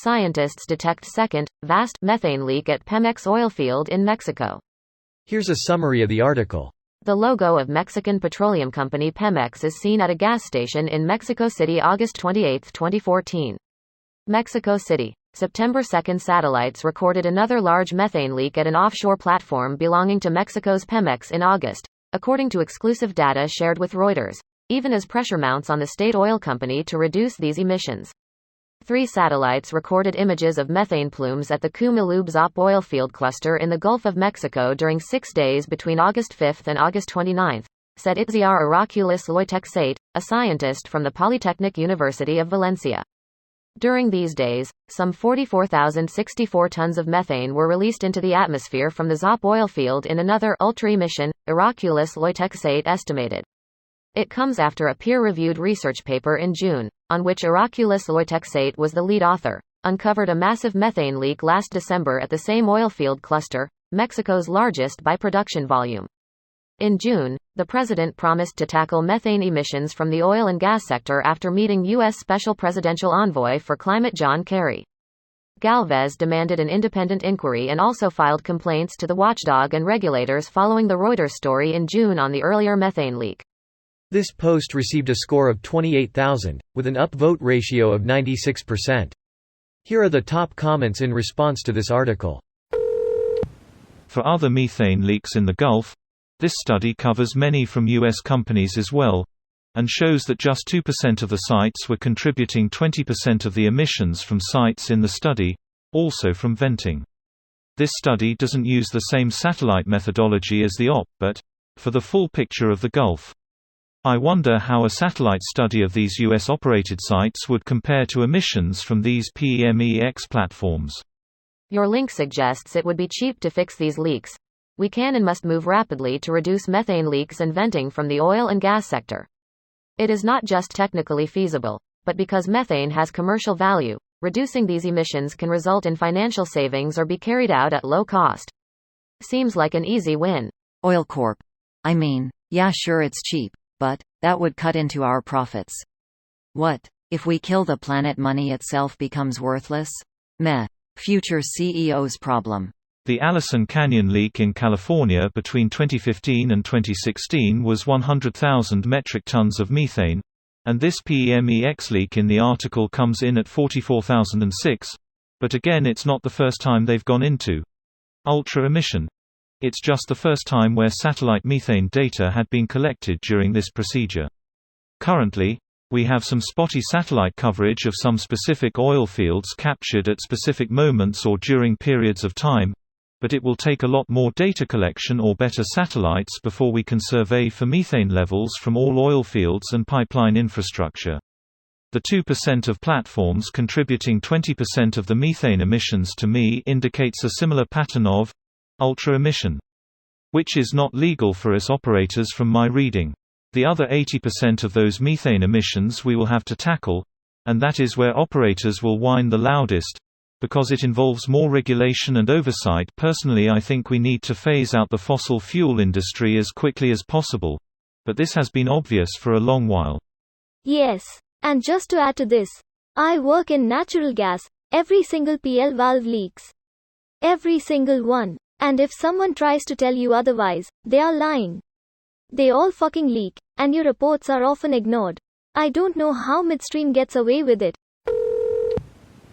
scientists detect second, vast, methane leak at Pemex oil field in Mexico. Here's a summary of the article. The logo of Mexican petroleum company Pemex is seen at a gas station in Mexico City August 28, 2014. Mexico City. September 2. Satellites recorded another large methane leak at an offshore platform belonging to Mexico's Pemex in August, according to exclusive data shared with Reuters, even as pressure mounts on the state oil company to reduce these emissions. 3 satellites recorded images of methane plumes at the Cumalub-Zop oil field cluster in the Gulf of Mexico during 6 days between August 5 and August 29, said Itziar Oraculis Loitexate, a scientist from the Polytechnic University of Valencia. During these days, some 44,064 tons of methane were released into the atmosphere from the Zop oil field in another ultra emission, Oraculis Loitexate estimated. It comes after a peer-reviewed research paper in June, on which Oraculis Loitexate was the lead author, uncovered a massive methane leak last December at the same oil field cluster, Mexico's largest by production volume. In June, the president promised to tackle methane emissions from the oil and gas sector after meeting U.S. Special Presidential Envoy for Climate John Kerry. Galvez demanded an independent inquiry and also filed complaints to the watchdog and regulators following the Reuters story in June on the earlier methane leak. This post received a score of 28,000, with an upvote ratio of 96%. Here are the top comments in response to this article. For other methane leaks in the Gulf, this study covers many from U.S. companies as well, and shows that just 2% of the sites were contributing 20% of the emissions from sites in the study, also from venting. This study doesn't use the same satellite methodology as the OP, but, for the full picture of the Gulf, I wonder how a satellite study of these U.S.-operated sites would compare to emissions from these Pemex platforms. Your link suggests it would be cheap to fix these leaks. We can and must move rapidly to reduce methane leaks and venting from the oil and gas sector. It is not just technically feasible, but because methane has commercial value, reducing these emissions can result in financial savings or be carried out at low cost. Seems like an easy win. Oil Corp. I mean, yeah, sure, it's cheap, but that would cut into our profits. What if we kill the planet? Money itself becomes worthless? Meh. Future CEO's problem. The Allison Canyon leak in California between 2015 and 2016 was 100,000 metric tons of methane, and this Pemex leak in the article comes in at 44,006. But again, it's not the first time they've gone into ultra emission. It's just the first time where satellite methane data had been collected during this procedure. Currently, we have some spotty satellite coverage of some specific oil fields captured at specific moments or during periods of time, but it will take a lot more data collection or better satellites before we can survey for methane levels from all oil fields and pipeline infrastructure. The 2% of platforms contributing 20% of the methane emissions to me indicates a similar pattern of ultra emission, which is not legal for us operators from my reading. The other 80% of those methane emissions we will have to tackle, and that is where operators will whine the loudest, because it involves more regulation and oversight. Personally, I think we need to phase out the fossil fuel industry as quickly as possible, but this has been obvious for a long while. Yes, and just to add to this, I work in natural gas. Every single PL valve leaks. Every single one. And if someone tries to tell you otherwise, they are lying. They all fucking leak, and your reports are often ignored. I don't know how midstream gets away with it.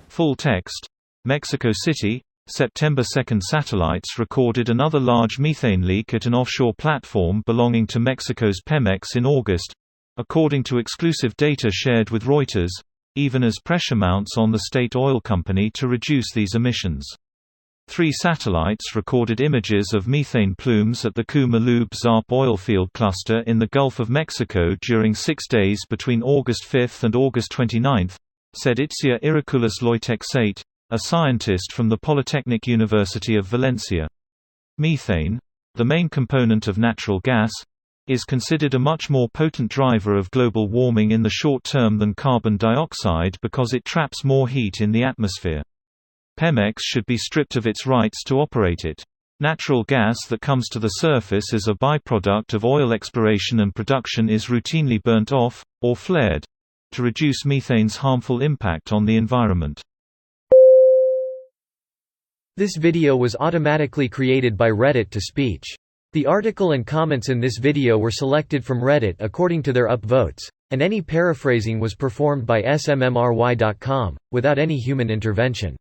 Full text. Mexico City, September 2. Satellites recorded another large methane leak at an offshore platform belonging to Mexico's Pemex in August, according to exclusive data shared with Reuters, even as pressure mounts on the state oil company to reduce these emissions. 3 satellites recorded images of methane plumes at the Cumalub-Zop oil field cluster in the Gulf of Mexico during 6 days between August 5 and August 29, said Itziar Oraculis Loitexate, a scientist from the Polytechnic University of Valencia. Methane, the main component of natural gas, is considered a much more potent driver of global warming in the short term than carbon dioxide because it traps more heat in the atmosphere. Pemex should be stripped of its rights to operate it. Natural gas that comes to the surface as a byproduct of oil exploration and production is routinely burnt off, or flared, to reduce methane's harmful impact on the environment. This video was automatically created by Reddit to speech. The article and comments in this video were selected from Reddit according to their upvotes, and any paraphrasing was performed by smmry.com, without any human intervention.